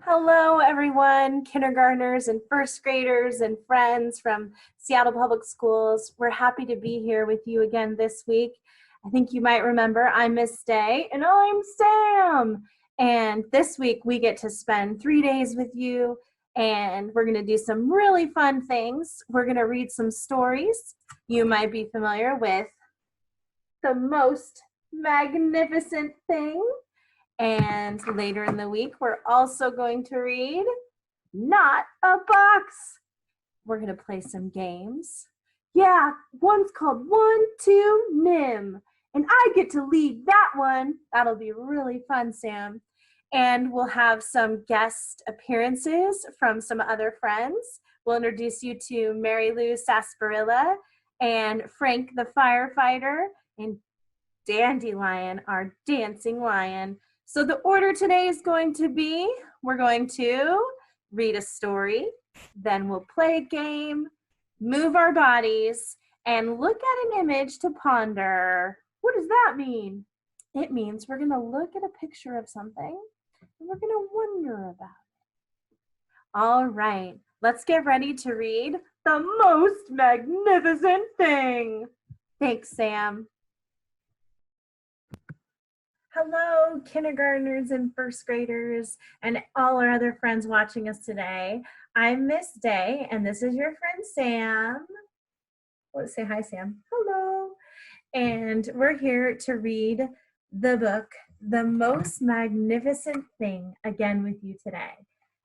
Hello, everyone, kindergartners and first graders and friends from Seattle Public Schools. We're happy to be here with you again this week. I think you might remember I'm Miss Day and I'm Sam. And this week we get to spend 3 days with you and we're going to do some really fun things. We're going to read some stories. You might be familiar with The Most Magnificent Thing. And later in the week, we're also going to read Not a Box. We're going to play some games. Yeah, one's called 1, 2, Nim. And I get to lead that one. That'll be really fun, Sam. And we'll have some guest appearances from some other friends. We'll introduce you to Mary Lou Sarsaparilla and Frank the firefighter and Dandelion, our dancing lion. So the order today is going to be, we're going to read a story, then we'll play a game, move our bodies, and look at an image to ponder. What does that mean? It means we're going to look at a picture of something and we're going to wonder about it. All right, let's get ready to read The Most Magnificent Thing. Thanks, Sam. Hello, kindergartners and first graders and all our other friends watching us today. I'm Miss Day, and this is your friend Sam. Let's say hi, Sam. Hello. And we're here to read the book, The Most Magnificent Thing, again with you today.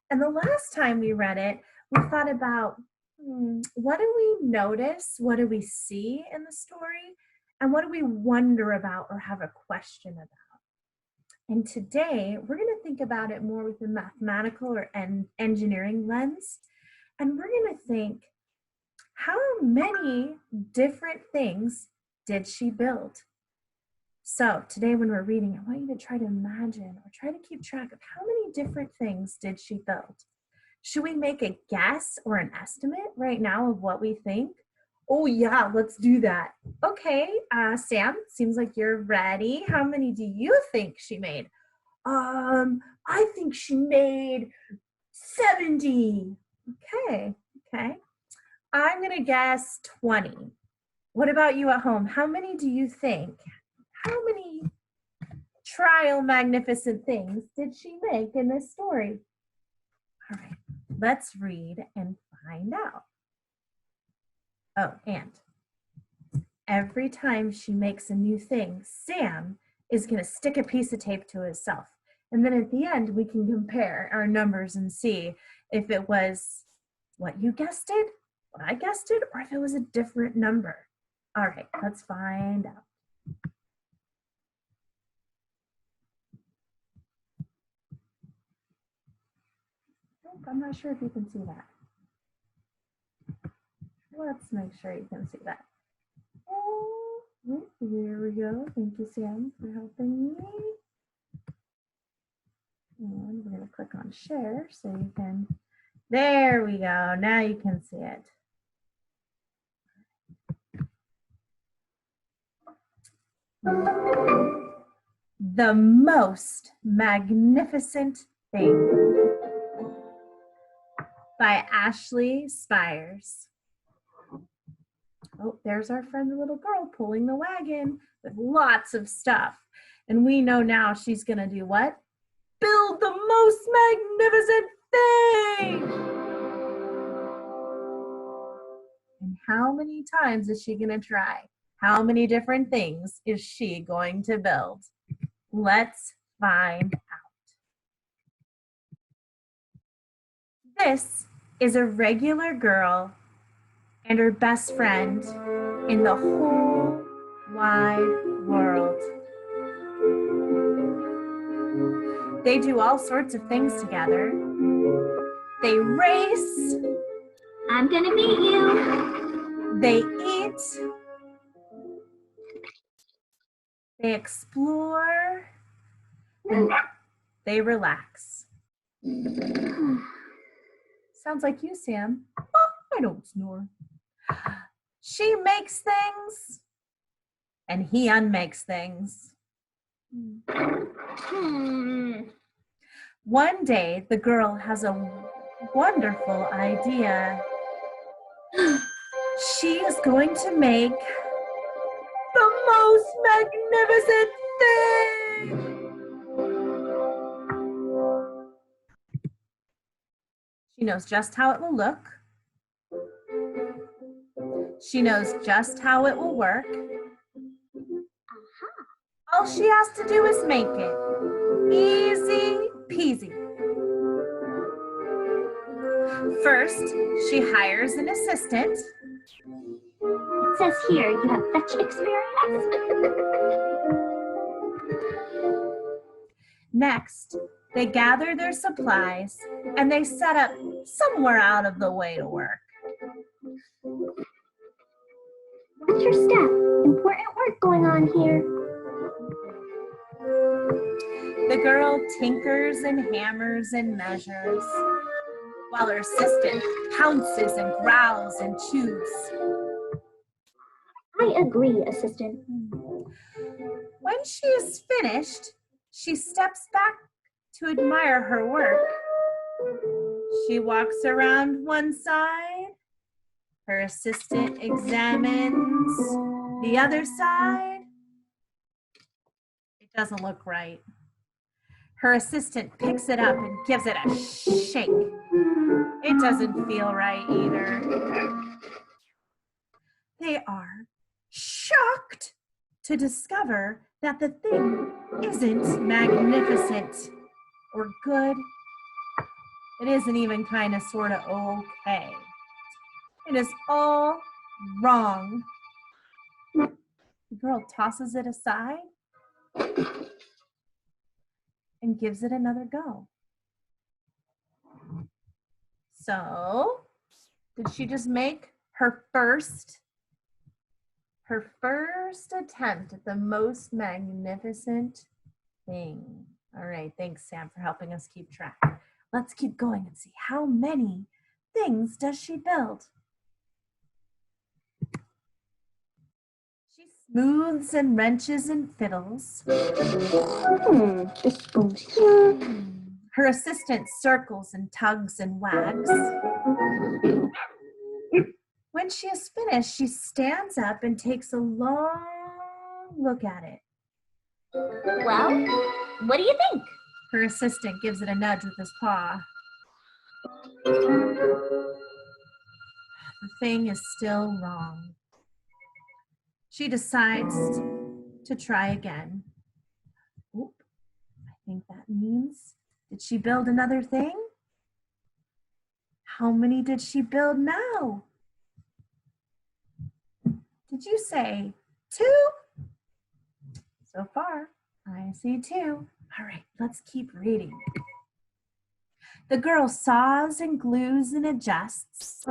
And the last time we read it, we thought about what do we notice? What do we see in the story? And what do we wonder about or have a question about? And today, we're going to think about it more with a mathematical or engineering lens. And we're going to think, how many different things did she build? So today when we're reading, I want you to try to imagine or try to keep track of how many different things did she build? Should we make a guess or an estimate right now of what we think? Oh yeah, let's do that. Okay, Sam, seems like you're ready. How many do you think she made? I think she made 70. Okay. I'm gonna guess 20. What about you at home? How many do you think? How many trial magnificent things did she make in this story? All right, let's read and find out. Oh, and every time she makes a new thing, Sam is going to stick a piece of tape to himself. And then at the end, we can compare our numbers and see if it was what you guessed it, what I guessed it, or if it was a different number. All right, let's find out. I'm not sure if you can see that. Let's make sure you can see that. Oh, here we go. Thank you, Sam, for helping me. And we're going to click on share so you can, there we go. Now you can see it. The Most Magnificent Thing by Ashley Spires. Oh, there's our friend, the little girl, pulling the wagon with lots of stuff. And we know now she's going to do what? Build the most magnificent thing! And how many times is she going to try? How many different things is she going to build? Let's find out. This is a regular girl and her best friend in the whole wide world. They do all sorts of things together. They race. I'm gonna beat you. They eat. They explore. And they relax. Sounds like you, Sam. Oh, I don't snore. She makes things, and he unmakes things. One day, the girl has a wonderful idea. She is going to make the most magnificent thing. She knows just how it will look. She knows just how it will work. All she has to do is make it. Easy peasy. First, she hires an assistant. It says here you have such experience. Next, they gather their supplies and they set up somewhere out of the way to work. What's your step? Important work going on here. The girl tinkers and hammers and measures, while her assistant pounces and growls and chews. I agree, assistant. When she is finished, she steps back to admire her work. She walks around one side. Her assistant examines the other side. It doesn't look right. Her assistant picks it up and gives it a shake. It doesn't feel right either. They are shocked to discover that the thing isn't magnificent or good. It isn't even kind of sort of okay. It is all wrong. The girl tosses it aside and gives it another go. So, did she just make her first attempt at the most magnificent thing? All right, thanks, Sam, for helping us keep track. Let's keep going and see how many things does she build. She smooths and wrenches and fiddles. This goes here. Her assistant circles and tugs and wags. When she is finished, she stands up and takes a long look at it. Well, what do you think? Her assistant gives it a nudge with his paw. The thing is still wrong. She decides to try again. Oop, I think that means, did she build another thing? How many did she build now? Did you say 2? So far, I see 2. All right, let's keep reading. The girl saws and glues and adjusts.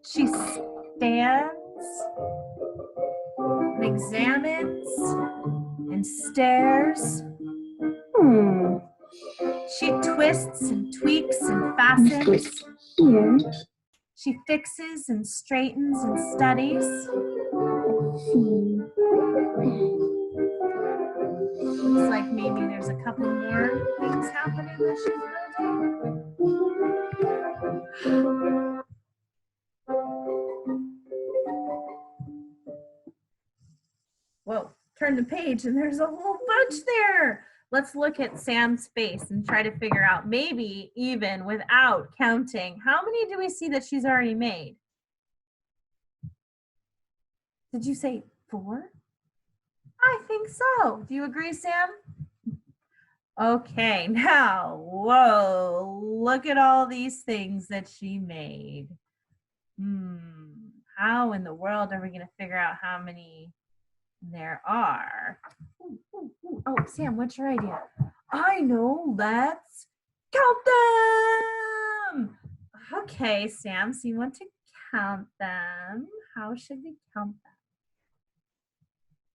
She stands and examines and stares. She twists and tweaks and fastens. Here. She fixes and straightens and studies. Let's see. Looks like maybe there's a couple more things happening that she's building. Whoa, turn the page and there's a whole bunch there. Let's look at Sam's face and try to figure out, maybe even without counting, how many do we see that she's already made? Did you say 4? I think so. Do you agree, Sam? Okay, now, whoa, look at all these things that she made. How in the world are we going to figure out how many there are? Oh, Sam, what's your idea? I know, let's count them. Okay, Sam, so you want to count them. How should we count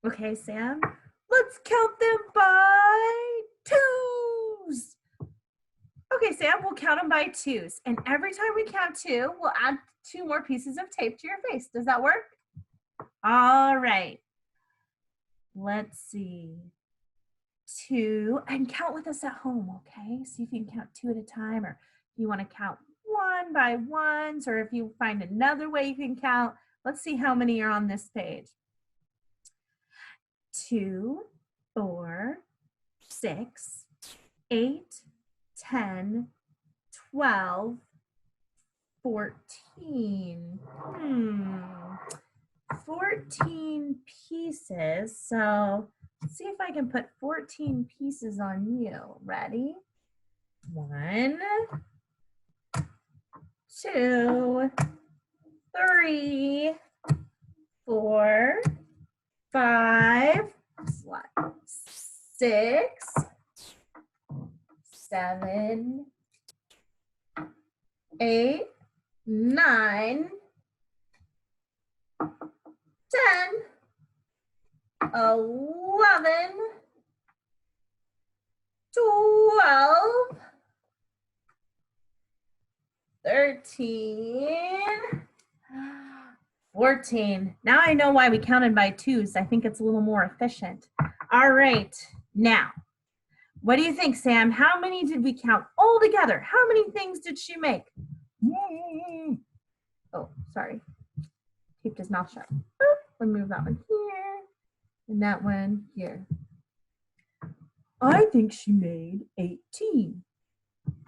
them? Okay, Sam, let's count them by 2s. Okay, Sam, we'll count them by 2s. And every time we count 2, we'll add 2 more pieces of tape to your face. Does that work? All right. Let's see. 2, and count with us at home, okay? See if you can count 2 at a time, or if you want to count 1 by ones, or if you find another way you can count. Let's see how many are on this page. 2, 4, 6, 8, 10, 12, 14. 14 pieces. So let's see if I can put 14 pieces on you. Ready? 1, 2, 3, 4, 5, 6, 7, 8, 9, 10, 11, 12, 13, 14. Now I know why we counted by twos. I think it's a little more efficient. All right, now, what do you think, Sam? How many did we count all together? How many things did she make? Oh, sorry. Kept his mouth shut. We'll move that one here and that one here. I think she made 18.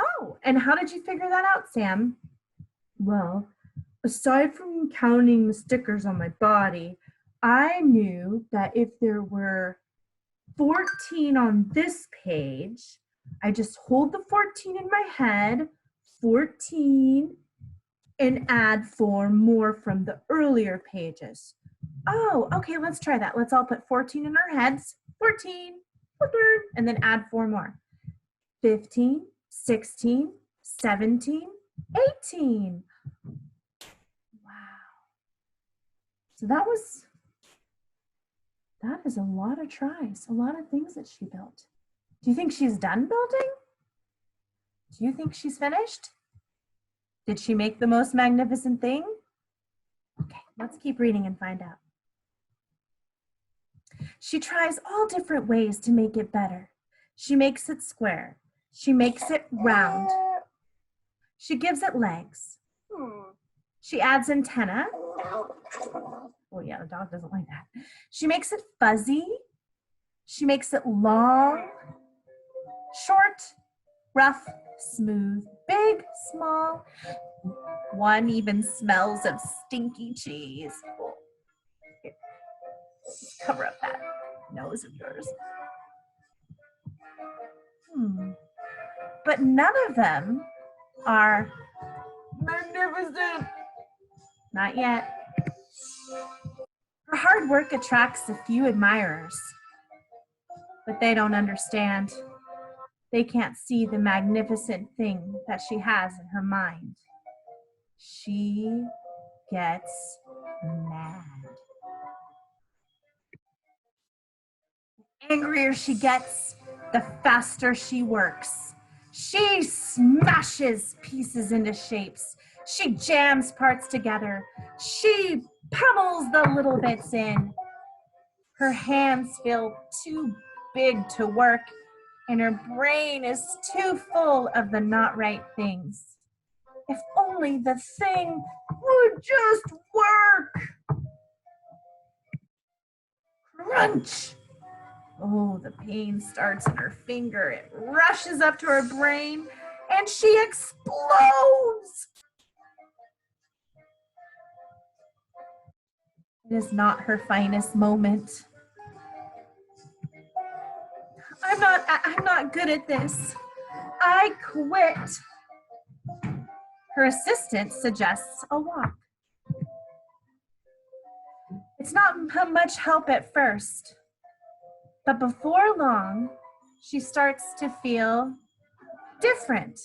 Oh, and how did you figure that out, Sam? Well, aside from counting the stickers on my body, I knew that if there were 14 on this page, I just hold the 14 in my head, 14, and add 4 more from the earlier pages. Oh, okay, let's try that. Let's all put 14 in our heads. 14, and then add 4 more. 15, 16, 17, 18. Wow. So that is a lot of tries, a lot of things that she built. Do you think she's done building? Do you think she's finished? Did she make the most magnificent thing? Okay, let's keep reading and find out. She tries all different ways to make it better. She makes it square. She makes it round. She gives it legs. She adds antenna. Oh yeah, the dog doesn't like that. She makes it fuzzy. She makes it long, short, rough, smooth, big, small. One even smells of stinky cheese. Here. Cover up that nose of yours. But none of them are magnificent. Not yet. Her hard work attracts a few admirers, but they don't understand. They can't see the magnificent thing that she has in her mind. She gets mad. The angrier she gets, the faster she works. She smashes pieces into shapes. She jams parts together. She pummels the little bits in. Her hands feel too big to work, and her brain is too full of the not right things. If only the thing would just work. Crunch! Oh, the pain starts in her finger. It rushes up to her brain, and she explodes. It is not her finest moment. I'm not good at this. I quit. Her assistant suggests a walk. It's not much help at first, but before long, she starts to feel different.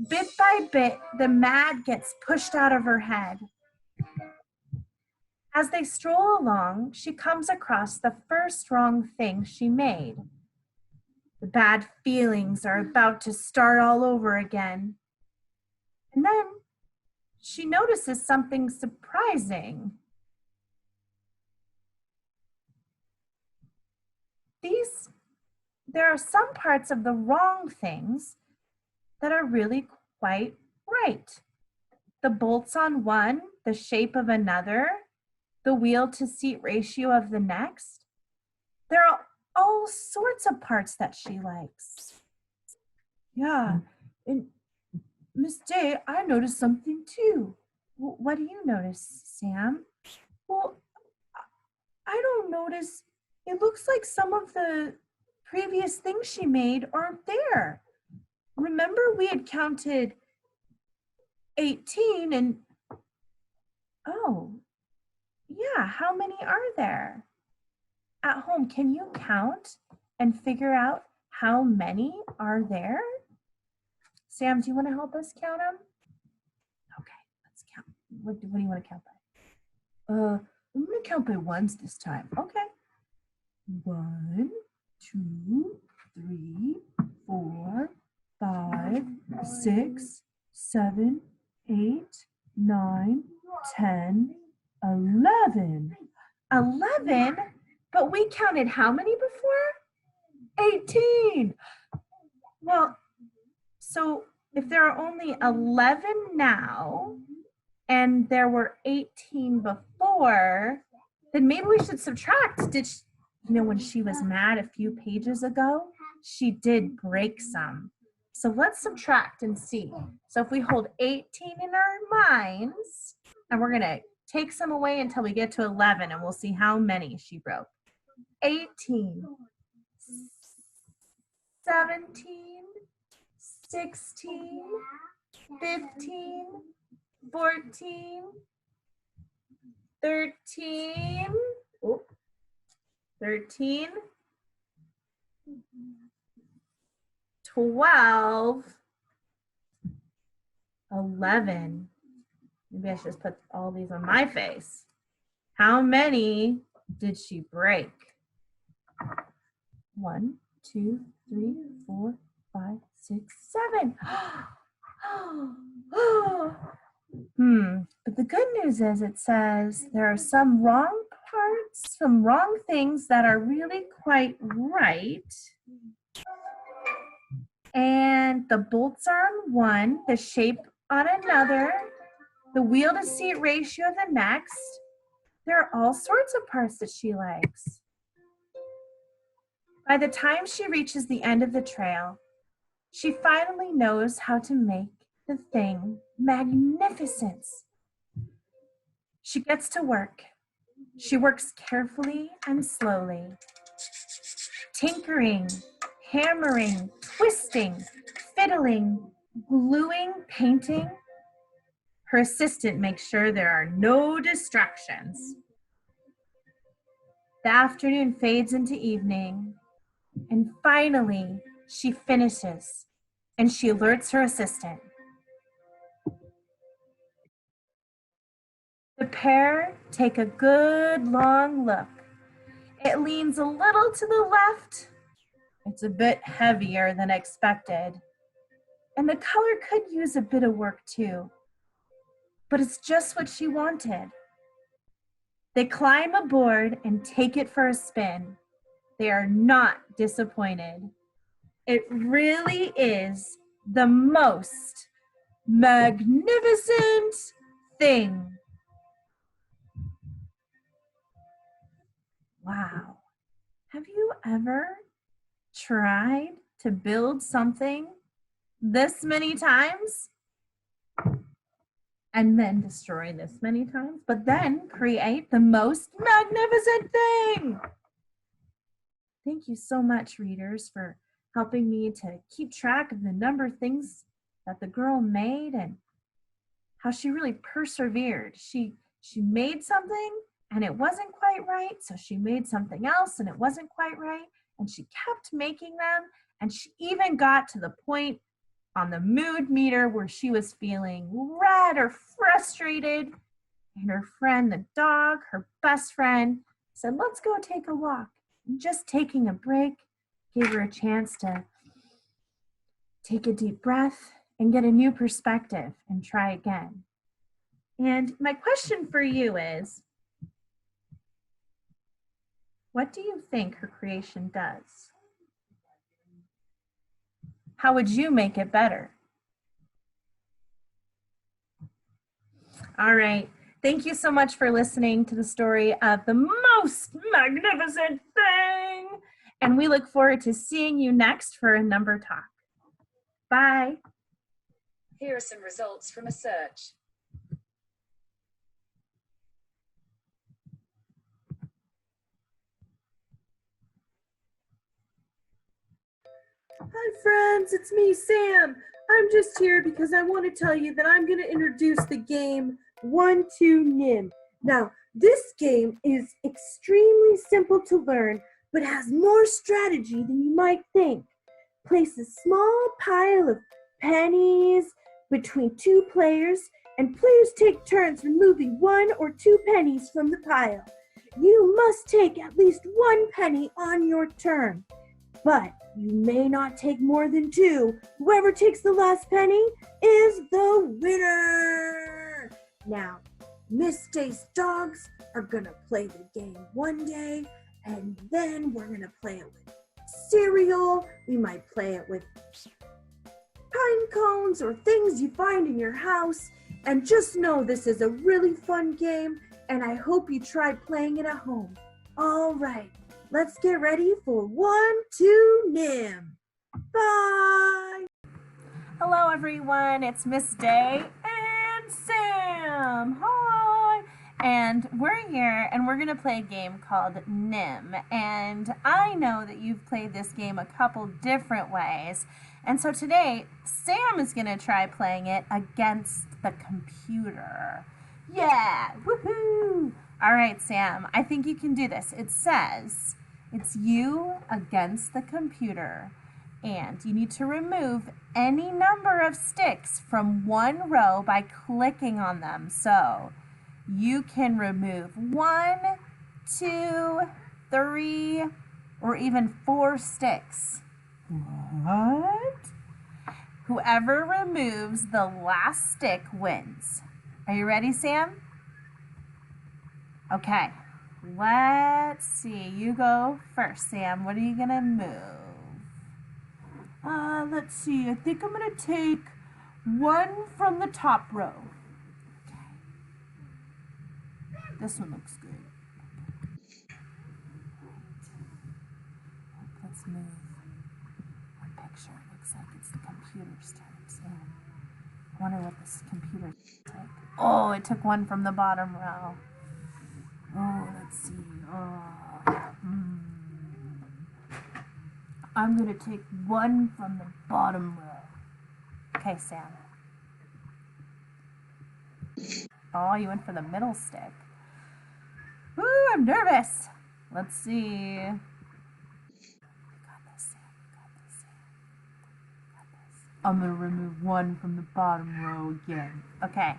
Bit by bit, the mad gets pushed out of her head. As they stroll along, she comes across the first wrong thing she made. The bad feelings are about to start all over again. And then she notices something surprising. there are some parts of the wrong things that are really quite right. The bolts on one, the shape of another, the wheel to seat ratio of the next. There are all sorts of parts that she likes. Yeah, and Miss Day, I noticed something too. What do you notice, Sam? Well, I don't notice. It looks like some of the previous things she made aren't there. Remember, we had counted 18 and, oh, yeah, how many are there? At home, can you count and figure out how many are there? Sam, do you want to help us count them? Okay, let's count. What do you want to count by? I'm going to count by ones this time. Okay. 1, 2, 3, 4, 5, 6, 7, 8, 9, 10, 11. 11? But we counted how many before? 18. Well, so if there are only 11 now, and there were 18 before, then maybe we should subtract. Did she, when she was mad a few pages ago, she did break some. So let's subtract and see. So if we hold 18 in our minds, and we're going to take some away until we get to 11, and we'll see how many she broke. 18, 17, 16, 15, 14, 13, 13, 12, 11. Maybe I should just put all these on my face. How many did she break? 1, 2, 3, 4, 5, 6, 7. But the good news is it says there are some wrong parts, some wrong things that are really quite right. And the bolts are on one, the shape on another, the wheel to seat ratio of the next. There are all sorts of parts that she likes. By the time she reaches the end of the trail, she finally knows how to make the thing magnificent. She gets to work. She works carefully and slowly, tinkering, hammering, twisting, fiddling, gluing, painting. Her assistant makes sure there are no distractions. The afternoon fades into evening, and finally she finishes, and she alerts her assistant. The pair take a good long look. It leans a little to the left. It's a bit heavier than expected. And the color could use a bit of work too. But it's just what she wanted. They climb aboard and take it for a spin. They are not disappointed. It really is the most magnificent thing. Wow. Have you ever tried to build something this many times and then destroy this many times, but then create the most magnificent thing? Thank you so much, readers, for helping me to keep track of the number of things that the girl made and how she really persevered. She made something and it wasn't quite right, so she made something else and it wasn't quite right, and she kept making them, and she even got to the point on the mood meter where she was feeling red or frustrated, and her friend, the dog, her best friend, said, "Let's go take a walk." And just taking a break gave her a chance to take a deep breath and get a new perspective and try again. And my question for you is, What do you think her creation does? How would you make it better? All right. Thank you so much for listening to the story of the most magnificent thing. And we look forward to seeing you next for a number talk. Bye. Here are some results from a search. Hi friends, it's me, Sam. I'm just here because I want to tell you that I'm going to introduce the game 1-2-Nim. Now, this game is extremely simple to learn, but has more strategy than you might think. Place a small pile of pennies between two players, and players take turns removing 1 or 2 pennies from the pile. You must take at least 1 penny on your turn. But you may not take more than 2. Whoever takes the last penny is the winner. Now, Miss Day's dogs are gonna play the game one day, and then we're gonna play it with cereal. We might play it with pine cones or things you find in your house. And just know this is a really fun game, and I hope you try playing it at home. All right. Let's get ready for 1-2-Nim. Bye. Hello, everyone. It's Miss Day and Sam. Hi. And we're here, and we're going to play a game called Nim. And I know that you've played this game a couple different ways. And so today, Sam is going to try playing it against the computer. Yeah. Woohoo. All right, Sam. I think you can do this. It says it's you against the computer, and you need to remove any number of sticks from one row by clicking on them. So you can remove 1, 2, 3, or even 4 sticks. What? Whoever removes the last stick wins. Are you ready, Sam? Okay. Let's see. You go first, Sam. What are you gonna move? Let's see. I think I'm gonna take 1 from the top row. Okay. This one looks good. Right. Let's move one picture. It looks like it's the computer's turn, Sam. I wonder what this computer took. Oh, it took 1 from the bottom row. Oh, let's see. I'm going to take 1 from the bottom row. Okay, Sam. Oh, you went for the middle stick. Ooh, I'm nervous. Let's see. You got this, Sam. You got this, Sam. You got this. I'm going to remove 1 from the bottom row again. Okay.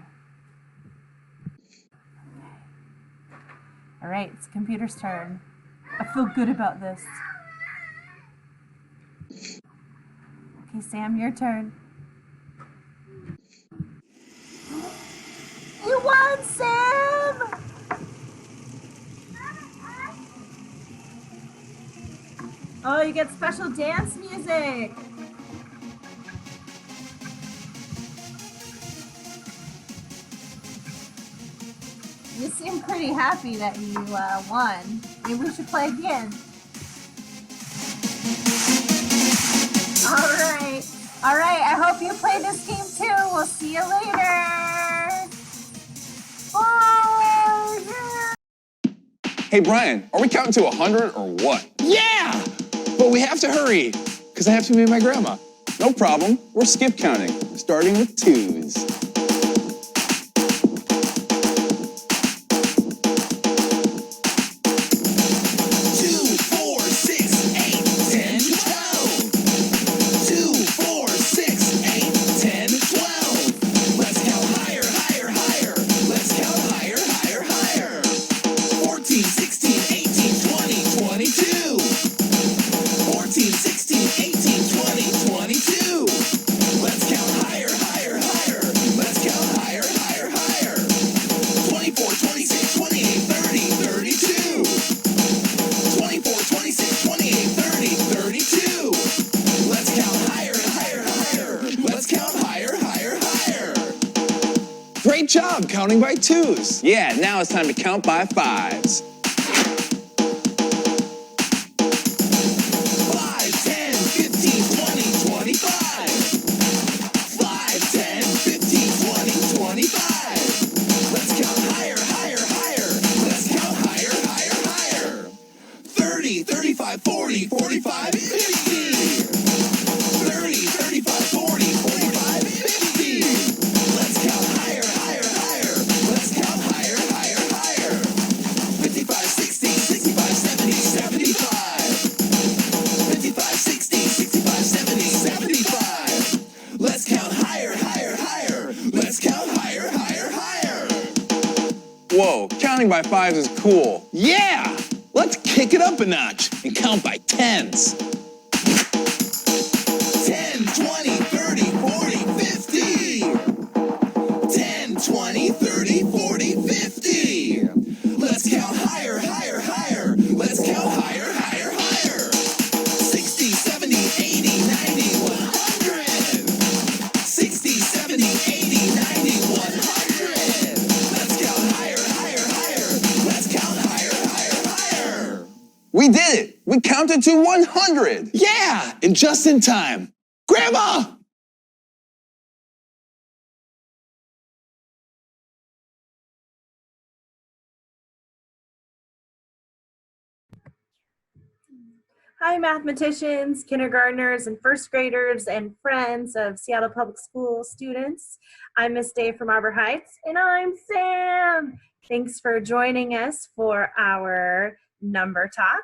All right, it's the computer's turn. I feel good about this. Okay, Sam, your turn. You won, Sam! Oh, you get special dance music. You seem pretty happy that you won. Maybe we should play again. All right. I hope you play this game too. We'll see you later. Bye. Hey, Brian, are we counting to 100 or what? Yeah! But we have to hurry, because I have to meet my grandma. No problem. We're skip counting, starting with 2s. 16, 18, 20, 22. Let's count higher, higher, higher. counting by twos. Yeah, now it's time to count by fives. 5, 10, 15, 20, 25. 5, 10, 15, 20, 25. Let's count higher, higher, higher. Let's count higher, higher, higher. 30, 35, 40, 45, 50. 30, 35, 40, 45, 50. Let's count higher, higher, higher. Let's count higher, higher, higher. 55, 60, 65, 70, 75. 55, 60, 65, 70, 75. Let's count higher, higher, higher. Let's count higher, higher, higher. Whoa, counting by fives is cool. Yeah! Let's kick it up a notch and count by tens. 10, 20, 30, 40, 50. 10, 20, 30, 40, 50. Let's count higher, higher, higher. Let's count higher, higher, higher. 60, 70, 80, 90, 100. 60, 70, 80, 90, 100. Let's count higher, higher, higher. Let's count higher, higher, higher. We did it! We counted to 100! Yeah! And just in time. Grandma! Hi, mathematicians, kindergartners, and first graders, and friends of Seattle Public School students. I'm Miss Day from Arbor Heights, and I'm Sam. Thanks for joining us for our number talk.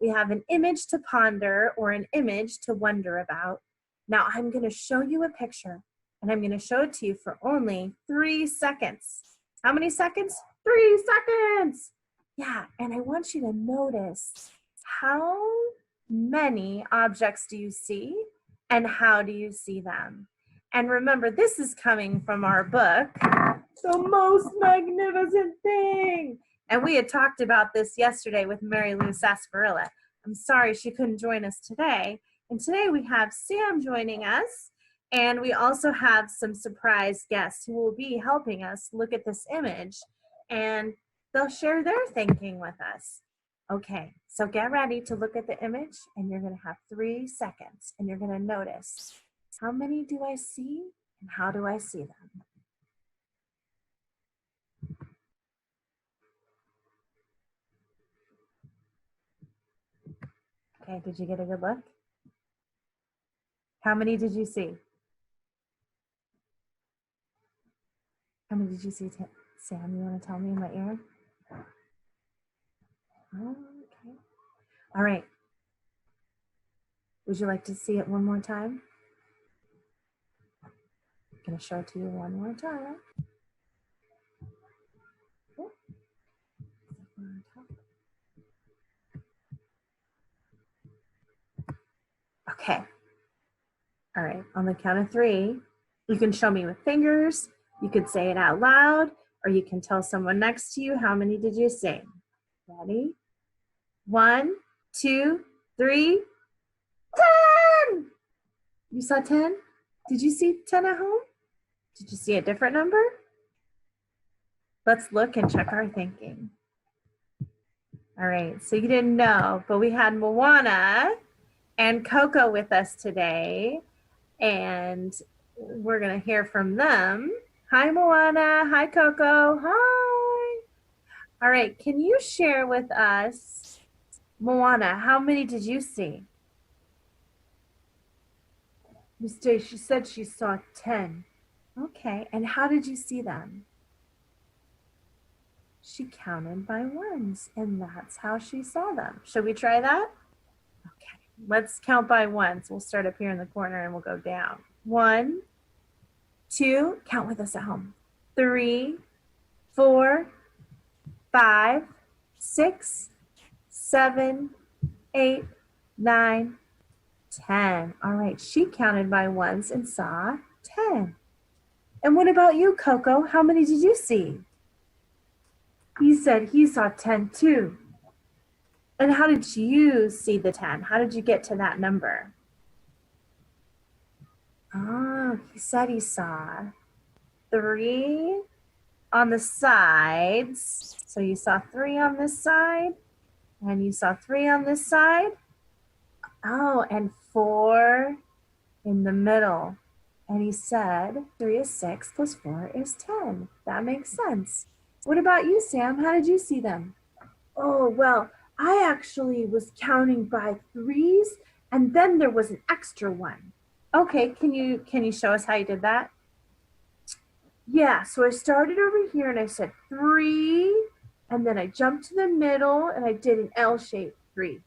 We have an image to ponder or an image to wonder about. Now I'm going to show you a picture, and I'm going to show it to you for only 3 seconds. How many seconds? 3 seconds. Yeah, and I want you to notice how many objects do you see and how do you see them? And remember, this is coming from our book, The Most Magnificent Thing. And we had talked about this yesterday with Mary Lou Sarsaparilla. I'm sorry she couldn't join us today. And today we have Sam joining us, and we also have some surprise guests who will be helping us look at this image, and they'll share their thinking with us. Okay, so get ready to look at the image, and you're going to have 3 seconds, and you're going to notice, how many do I see and how do I see them? Okay, did you get a good look? How many did you see? How many did you see, Sam? You want to tell me in my ear? Okay. All right. Would you like to see it one more time? I'm going to show it to you one more time. Okay. All right. On the count of 3, you can show me with fingers, you could say it out loud, or you can tell someone next to you, how many did you see? Ready? 1, 2, 3, 10! You saw 10? Did you see 10 at home? Did you see a different number? Let's look and check our thinking. All right, so you didn't know, but we had Moana and Coco with us today, and we're gonna hear from them. Hi, Moana. Hi, Coco. Hi. All right, can you share with us, Moana, how many did you see? Miss Day, she said she saw 10. Okay, and how did you see them? She counted by ones, and that's how she saw them. Should we try that? Okay, let's count by ones. We'll start up here in the corner and we'll go down. 1, 2, count with us at home. 3, 4, 5, 6, 7, 8, 9, 10. All right, she counted by ones and saw 10. And what about you, Coco? How many did you see? He said he saw 10 too. And how did you see the 10? How did you get to that number? Oh, he said he saw 3, on the sides. So you saw 3 on this side, and you saw 3 on this side. Oh, and 4 in the middle. And he said 3 is 6 plus 4 is 10. That makes sense. What about you, Sam? How did you see them? Oh, well, I actually was counting by 3s, and then there was an extra one. Okay, can you show us how you did that? Yeah, so I started over here and I said 3, and then I jumped to the middle and I did an L shape 3,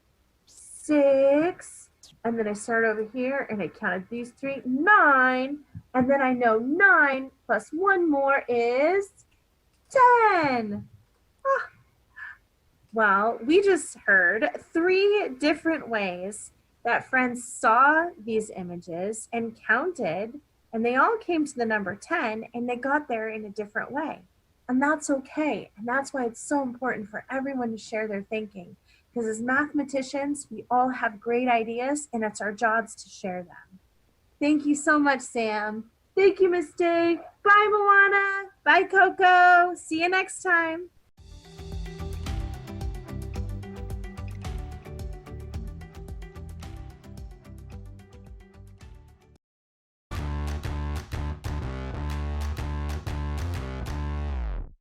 6, and then I started over here and I counted these 3, 9, and then I know 9 plus 1 more is 10. Ah. Well, we just heard 3 different ways that friends saw these images and counted, and they all came to the number 10, and they got there in a different way. And that's okay. And that's why it's so important for everyone to share their thinking. Because as mathematicians, we all have great ideas, and it's our jobs to share them. Thank you so much, Sam. Thank you, Miss Day. Bye, Moana. Bye, Coco. See you next time.